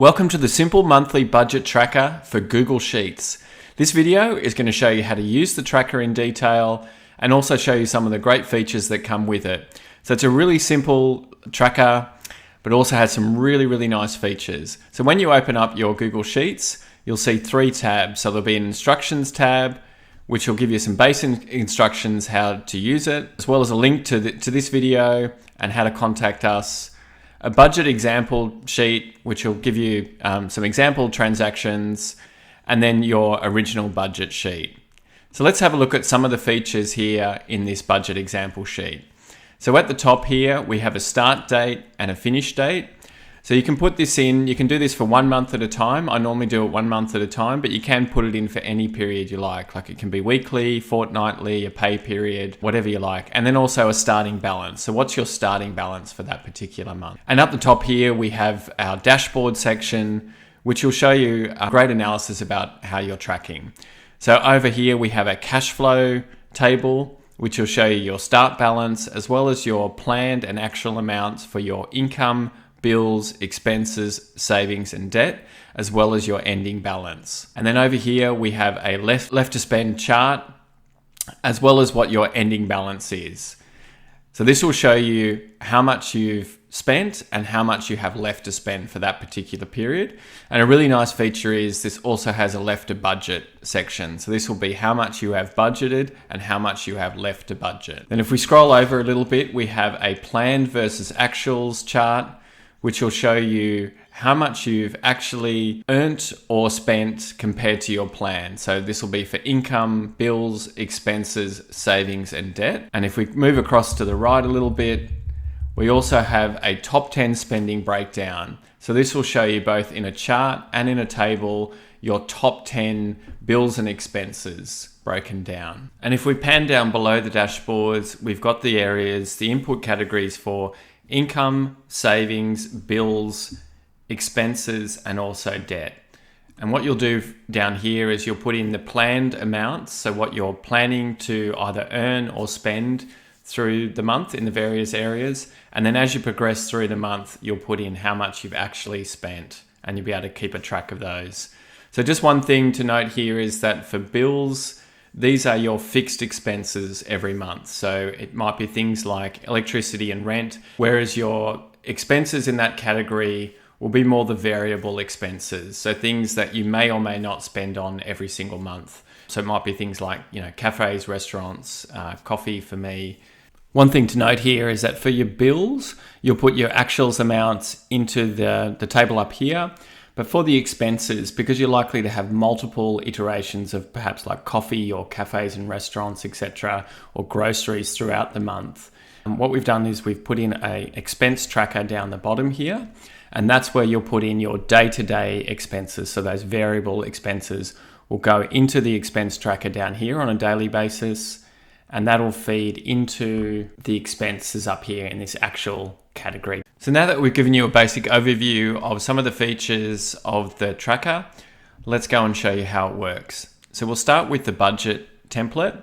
Welcome to the simple monthly budget tracker for Google Sheets. This video is going to show you how to use the tracker in detail and also show you some of the great features that come with it. So it's a really simple tracker, but also has some really nice features. So when you open up your Google Sheets, you'll see three tabs. So there'll be an instructions tab, which will give you some basic instructions how to use it, as well as a link to this video and how to contact us. A budget example sheet, which will give you some example transactions, and then your original budget sheet. So let's have a look at some of the features here in this budget example sheet. So at the top here, we have a start date and a finish date. So you can put this in, you can do this for 1 month at a time. I normally do it 1 month at a time, but you can put it in for any period you like. Like it can be weekly, fortnightly, a pay period, whatever you like. And then also a starting balance. So what's your starting balance for that particular month? And up the top here, we have our dashboard section, which will show you a great analysis about how you're tracking. So over here, we have a cash flow table, which will show you your start balance, as well as your planned and actual amounts for your income, bills, expenses, savings, and debt, as well as your ending balance. And then over here, we have a left to spend chart, as well as what your ending balance is. So this will show you how much you've spent and how much you have left to spend for that particular period. And a really nice feature is this also has a left to budget section. So this will be how much you have budgeted and how much you have left to budget. Then if we scroll over a little bit, we have a planned versus actuals chart, which will show you how much you've actually earned or spent compared to your plan. So this will be for income, bills, expenses, savings, and debt. And if we move across to the right a little bit, we also have a top 10 spending breakdown. So this will show you both in a chart and in a table your top 10 bills and expenses broken down. And if we pan down below the dashboards, we've got the areas, the input categories for income, savings, bills, expenses, and also debt. And what you'll do down here is you'll put in the planned amounts, so what you're planning to either earn or spend through the month in the various areas. And then as you progress through the month, you'll put in how much you've actually spent, and you'll be able to keep a track of those. So just one thing to note here is that for bills, these are your fixed expenses every month. So it might be things like electricity and rent, whereas your expenses in that category will be more the variable expenses. So things that you may or may not spend on every single month. So it might be things like, cafes, restaurants, coffee for me. One thing to note here is that for your bills, you'll put your actuals amounts into the table up here. But for the expenses, because you're likely to have multiple iterations of perhaps like coffee or cafes and restaurants, etc., or groceries throughout the month, what we've done is we've put in a expense tracker down the bottom here, and that's where you'll put in your day-to-day expenses. So those variable expenses will go into the expense tracker down here on a daily basis, and that'll feed into the expenses up here in this actual category. So now that we've given you a basic overview of some of the features of the tracker, let's go and show you how it works. So we'll start with the budget template.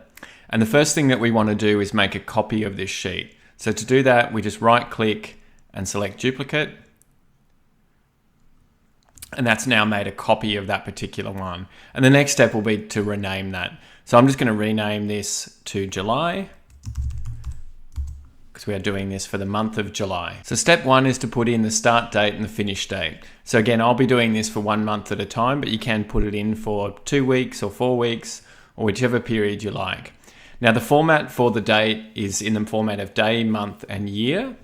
And the first thing that we want to do is make a copy of this sheet. So to do that, we just right click and select duplicate. And that's now made a copy of that particular one. And the next step will be to rename that. So I'm just going to rename this to July, because we are doing this for the month of July. So step one is to put in the start date and the finish date. So again, I'll be doing this for 1 month at a time, but you can put it in for 2 weeks or 4 weeks or whichever period you like. Now the format for the date is in the format of day, month, and year,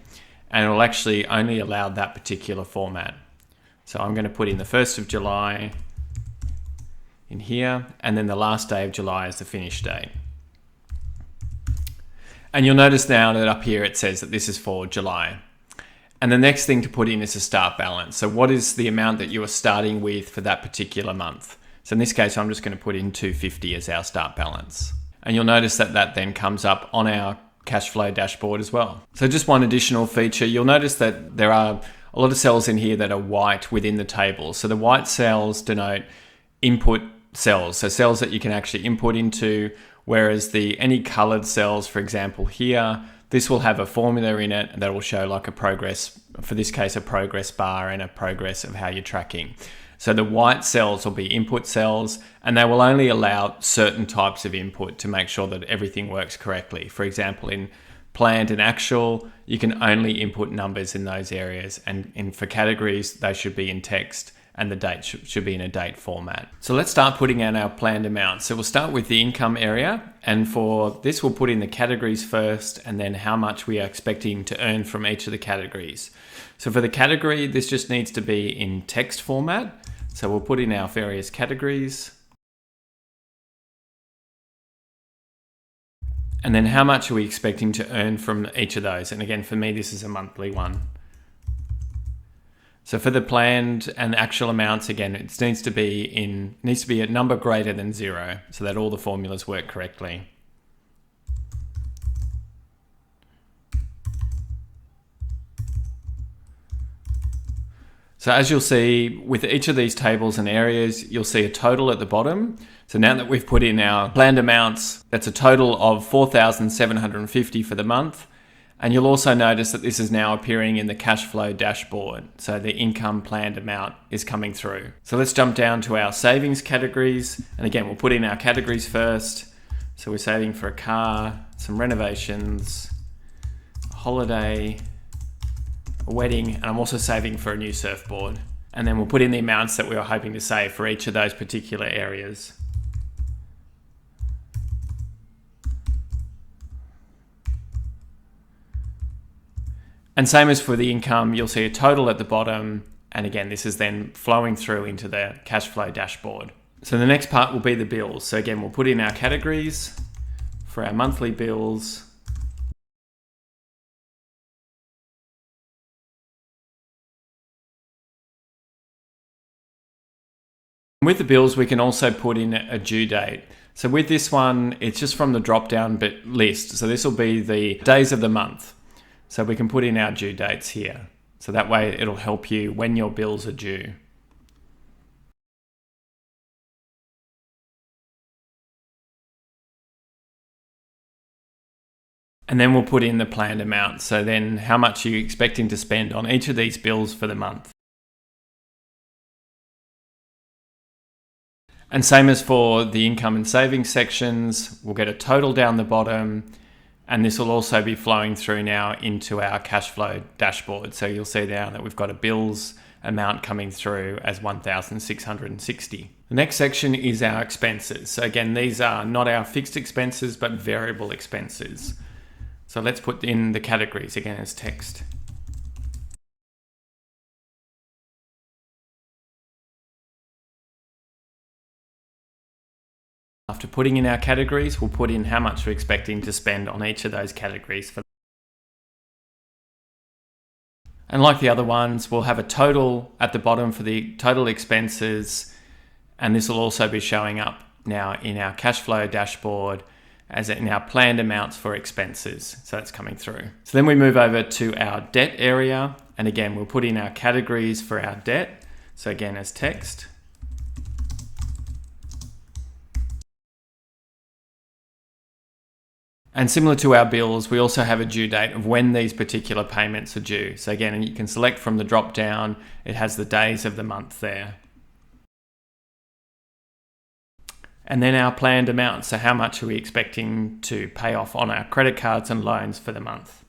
and it will actually only allow that particular format. So I'm going to put in the 1st of July in here, and then the last day of July is the finish date. And you'll notice now that up here it says that this is for July. And the next thing to put in is a start balance. So what is the amount that you are starting with for that particular month? So in this case, I'm just going to put in $250 as our start balance. And you'll notice that that then comes up on our cash flow dashboard as well. So just one additional feature, you'll notice that there are a lot of cells in here that are white within the table. So the white cells denote input cells, so cells that you can actually input into, whereas any colored cells, for example here, This will have a formula in it that will show like a progress, for this case, a progress bar and a progress of how you're tracking. So the white cells will be input cells, and they will only allow certain types of input to make sure that everything works correctly. For example, in planned and actual, you can only input numbers in those areas, and for categories, they should be in text, and the date should be in a date format. So let's start putting in our planned amounts. So we'll start with the income area, and for this we'll put in the categories first and then how much we are expecting to earn from each of the categories. So for the category, this just needs to be in text format. So we'll put in our various categories. And then how much are we expecting to earn from each of those? And again, for me, this is a monthly one. So for the planned and actual amounts, again, it needs to be a number greater than 0 so that all the formulas work correctly. So as you'll see with each of these tables and areas, you'll see a total at the bottom. So now that we've put in our planned amounts, that's a total of $4,750 for the month. And you'll also notice that this is now appearing in the cash flow dashboard. So the income planned amount is coming through. So let's jump down to our savings categories. And again, we'll put in our categories first. So we're saving for a car, some renovations, a holiday, a wedding, and I'm also saving for a new surfboard. And then we'll put in the amounts that we were hoping to save for each of those particular areas. And same as for the income, you'll see a total at the bottom. And again, this is then flowing through into the cash flow dashboard. So the next part will be the bills. So again, we'll put in our categories for our monthly bills. With the bills, we can also put in a due date. So with this one, it's just from the drop-down list. So this will be the days of the month. So we can put in our due dates here. So that way it'll help you when your bills are due. And then we'll put in the planned amount. So then how much are you expecting to spend on each of these bills for the month? And same as for the income and savings sections, we'll get a total down the bottom. And this will also be flowing through now into our cash flow dashboard. So you'll see now that we've got a bills amount coming through as $1,660. The next section is our expenses. So again, these are not our fixed expenses, but variable expenses. So let's put in the categories again as text. After putting in our categories, we'll put in how much we're expecting to spend on each of those categories. And like the other ones, we'll have a total at the bottom for the total expenses. And this will also be showing up now in our cash flow dashboard as in our planned amounts for expenses. So that's coming through. So then we move over to our debt area. And again, we'll put in our categories for our debt. So again, as text. And similar to our bills, we also have a due date of when these particular payments are due. So again, you can select from the drop down, it has the days of the month there. And then our planned amount. So how much are we expecting to pay off on our credit cards and loans for the month?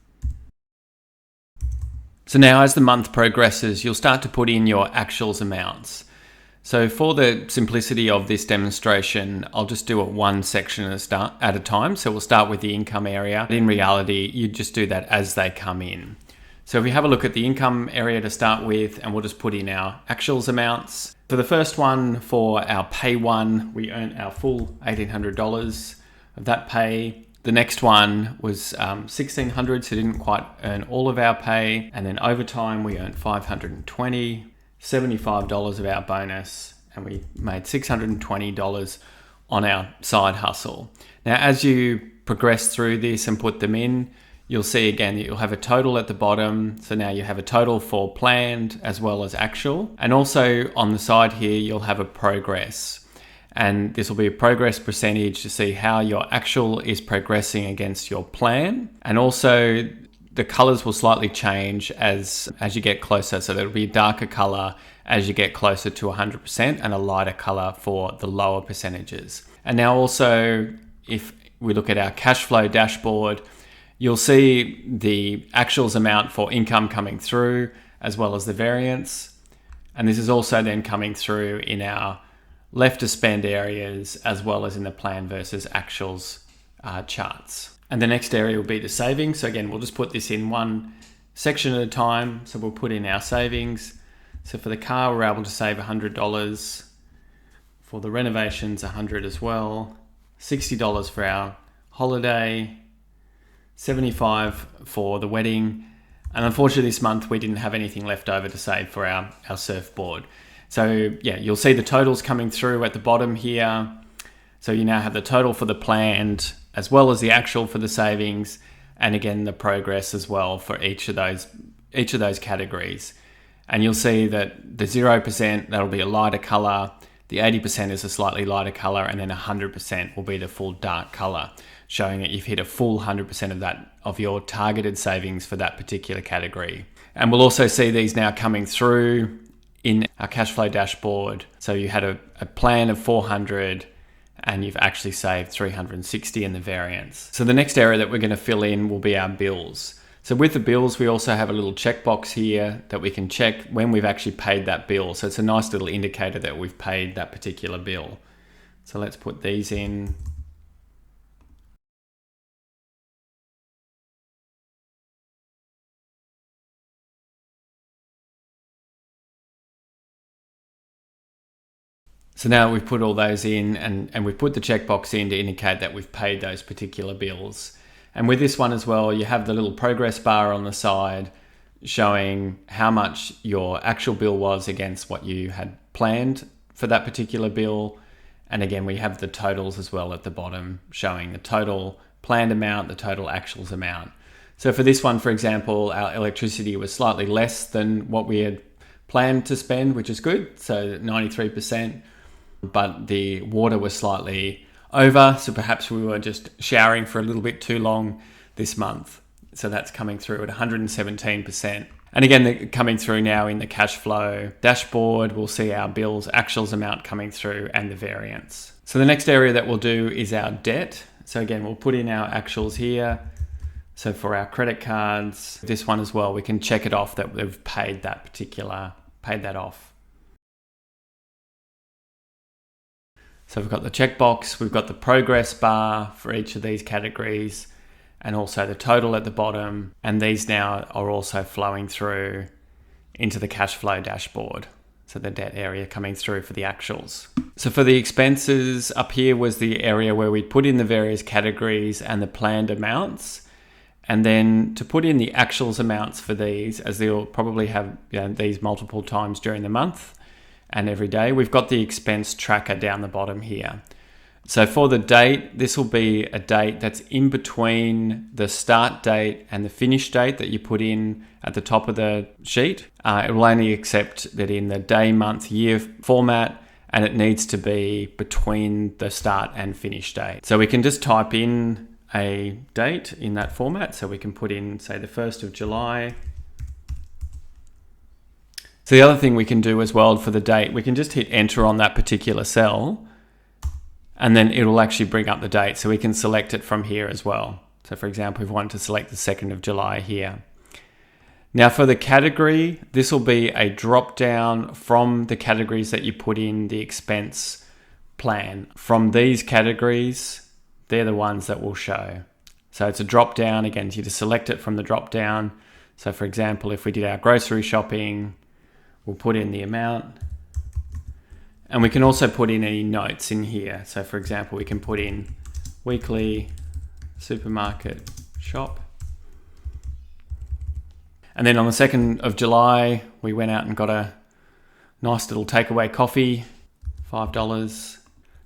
So now as the month progresses, you'll start to put in your actuals amounts. So for the simplicity of this demonstration, I'll just do it one section at a time. So we'll start with the income area. In reality, you just do that as they come in. So if we have a look at the income area to start with, and we'll just put in our actuals amounts. For the first one, for our pay one, we earned our full $1,800 of that pay. The next one was $1,600, so didn't quite earn all of our pay. And then overtime, we earned $520. $75 of our bonus, and we made $620 on our side hustle. Now, as you progress through this and put them in, you'll see again that you'll have a total at the bottom. So now you have a total for planned as well as actual. And also on the side here, you'll have a progress. And this will be a progress percentage to see how your actual is progressing against your plan. And also the colors will slightly change as you get closer. So there'll be a darker color as you get closer to 100% and a lighter color for the lower percentages. And now also, if we look at our cash flow dashboard, you'll see the actuals amount for income coming through as well as the variance. And this is also then coming through in our left to spend areas as well as in the plan versus actuals charts. And the next area will be the savings. So again, we'll just put this in one section at a time. So we'll put in our savings. So for the car, we're able to save $100. For the renovations, $100 as well. $60 for our holiday. $75 for the wedding. And unfortunately this month we didn't have anything left over to save for our surfboard. So yeah, you'll see the totals coming through at the bottom here. So you now have the total for the planned as well as the actual for the savings, and again the progress as well for each of those categories. And you'll see that the 0%, that'll be a lighter color, the 80% is a slightly lighter color, and then 100% will be the full dark color, showing that you've hit a full 100% of your targeted savings for that particular category. And we'll also see these now coming through in our cash flow dashboard. So you had a plan of 400 and you've actually saved 360 in the variance. So the next area that we're going to fill in will be our bills. So with the bills, we also have a little checkbox here that we can check when we've actually paid that bill. So it's a nice little indicator that we've paid that particular bill. So let's put these in. So now we've put all those in and we've put the checkbox in to indicate that we've paid those particular bills. And with this one as well, you have the little progress bar on the side showing how much your actual bill was against what you had planned for that particular bill. And again, we have the totals as well at the bottom showing the total planned amount, the total actuals amount. So for this one, for example, our electricity was slightly less than what we had planned to spend, which is good. So 93%. But the water was slightly over, so perhaps we were just showering for a little bit too long this month. So that's coming through at 117%. And again, coming through now in the cash flow dashboard, we'll see our bills actuals amount coming through and the variance. So the next area that we'll do is our debt. So again, we'll put in our actuals here. So for our credit cards, this one as well, we can check it off that we've paid that off. So we've got the checkbox, we've got the progress bar for each of these categories, and also the total at the bottom. And these now are also flowing through into the cash flow dashboard. So the debt area coming through for the actuals. So for the expenses, up here was the area where we put in the various categories and the planned amounts. And then to put in the actuals amounts for these, as they'll probably have these multiple times during the month and every day, we've got the expense tracker down the bottom here. So for the date, this will be a date that's in between the start date and the finish date that you put in at the top of the sheet. It will only accept that in the day, month, year format, and it needs to be between the start and finish date. So we can just type in a date in that format. So we can put in, say, the 1st of July. So the other thing we can do as well for the date, we can just hit enter on that particular cell, and then it will actually bring up the date. So we can select it from here as well. So for example, if we want to select the 2nd of July here. Now for the category, this will be a drop down from the categories that you put in the expense plan. From these categories, they're the ones that will show. So it's a drop down. Again, you just select it from the drop down. So for example, if we did our grocery shopping, we'll put in the amount. And we can also put in any notes in here. So for example, we can put in weekly supermarket shop. And then on the 2nd of July, we went out and got a nice little takeaway coffee, $5.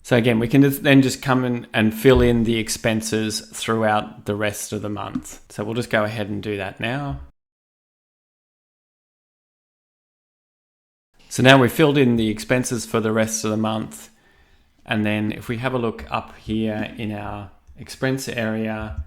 So again, we can just come in and fill in the expenses throughout the rest of the month. So we'll just go ahead and do that now. So now we've filled in the expenses for the rest of the month. And then if we have a look up here in our expense area,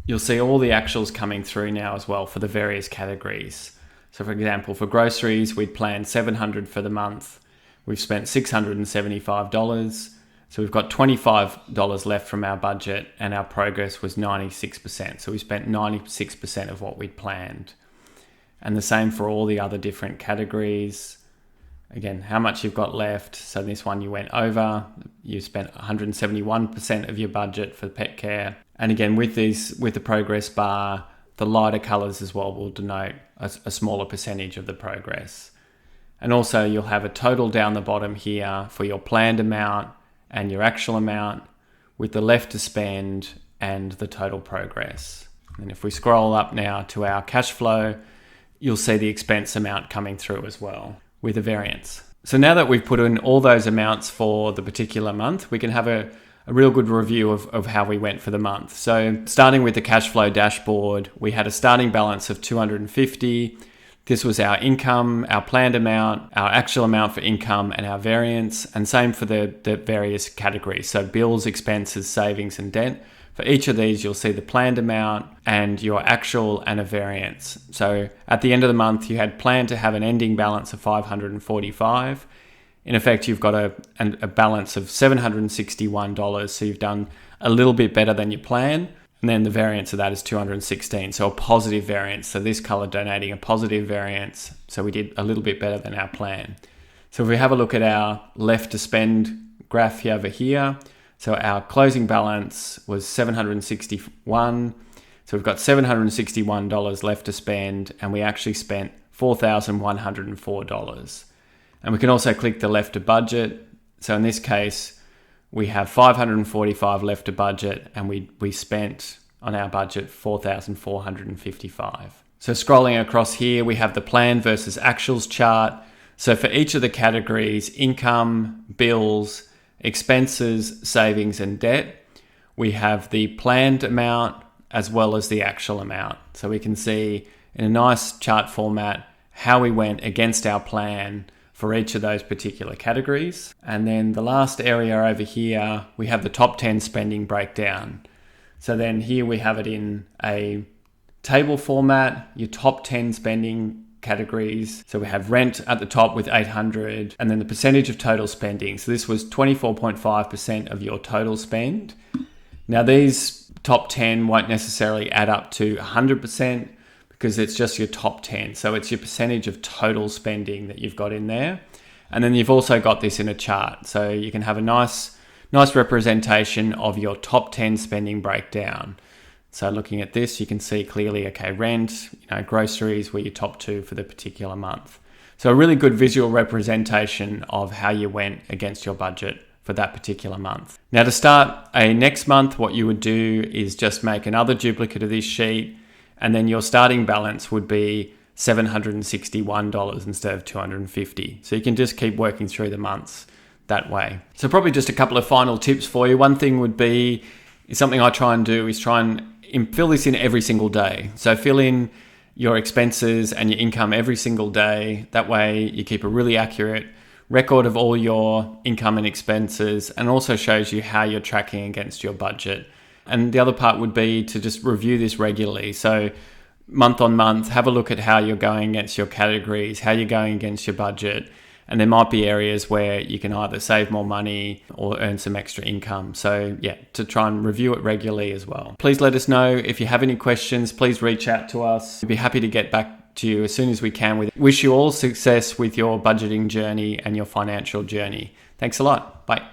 you'll see all the actuals coming through now as well for the various categories. So for example, for groceries, we'd planned $700 for the month. We've spent $675. So we've got $25 left from our budget, and our progress was 96%. So we spent 96% of what we'd planned. And the same for all the other different categories. Again, how much you've got left. So this one you went over, you spent 171% of your budget for pet care. And again, with the progress bar, the lighter colors as well will denote a smaller percentage of the progress. And also you'll have a total down the bottom here for your planned amount and your actual amount, with the left to spend and the total progress. And if we scroll up now to our cash flow, you'll see the expense amount coming through as well with a variance. So now that we've put in all those amounts for the particular month, we can have a real good review of how we went for the month. So starting with the cash flow dashboard, we had a starting balance of $250. This was our income, our planned amount, our actual amount for income, and our variance, and same for the various categories. So bills, expenses, savings, and debt. For each of these, you'll see the planned amount and your actual and a variance. So at the end of the month, you had planned to have an ending balance of $545. In effect, you've got a balance of $761. So you've done a little bit better than your plan. And then the variance of that is 216, so a positive variance. So this color donating a positive variance. So we did a little bit better than our plan. So if we have a look at our left to spend graph here over here, so our closing balance was 761. So we've got $761 left to spend, and we actually spent $4,104. And we can also click the left to budget. So in this case, we have $545 left to budget, and we spent on our budget $4,455. So scrolling across here, we have the plan versus actuals chart. So for each of the categories, income, bills, expenses, savings, and debt, we have the planned amount as well as the actual amount. So we can see in a nice chart format how we went against our plan for each of those particular categories. And then the last area over here, we have the top 10 spending breakdown. So then here we have it in a table format, your top 10 spending categories. So we have rent at the top with 800, and then the percentage of total spending. So this was 24.5% of your total spend. Now these top 10 won't necessarily add up to 100%, because it's just your top 10. So it's your percentage of total spending that you've got in there. And then you've also got this in a chart. So you can have a nice representation of your top 10 spending breakdown. So looking at this, you can see clearly, okay, rent, groceries were your top 2 for the particular month. So a really good visual representation of how you went against your budget for that particular month. Now to start a next month, what you would do is just make another duplicate of this sheet, and then your starting balance would be $761 instead of $250. So you can just keep working through the months that way. So probably just a couple of final tips for you. One thing would be, something I try and do is try and fill this in every single day. So fill in your expenses and your income every single day. That way you keep a really accurate record of all your income and expenses, and also shows you how you're tracking against your budget. And the other part would be to just review this regularly. So month on month, have a look at how you're going against your categories, how you're going against your budget. And there might be areas where you can either save more money or earn some extra income. So yeah, to try and review it regularly as well. Please let us know if you have any questions. Please reach out to us. We'd be happy to get back to you as soon as we can with it. Wish you all success with your budgeting journey and your financial journey. Thanks a lot. Bye.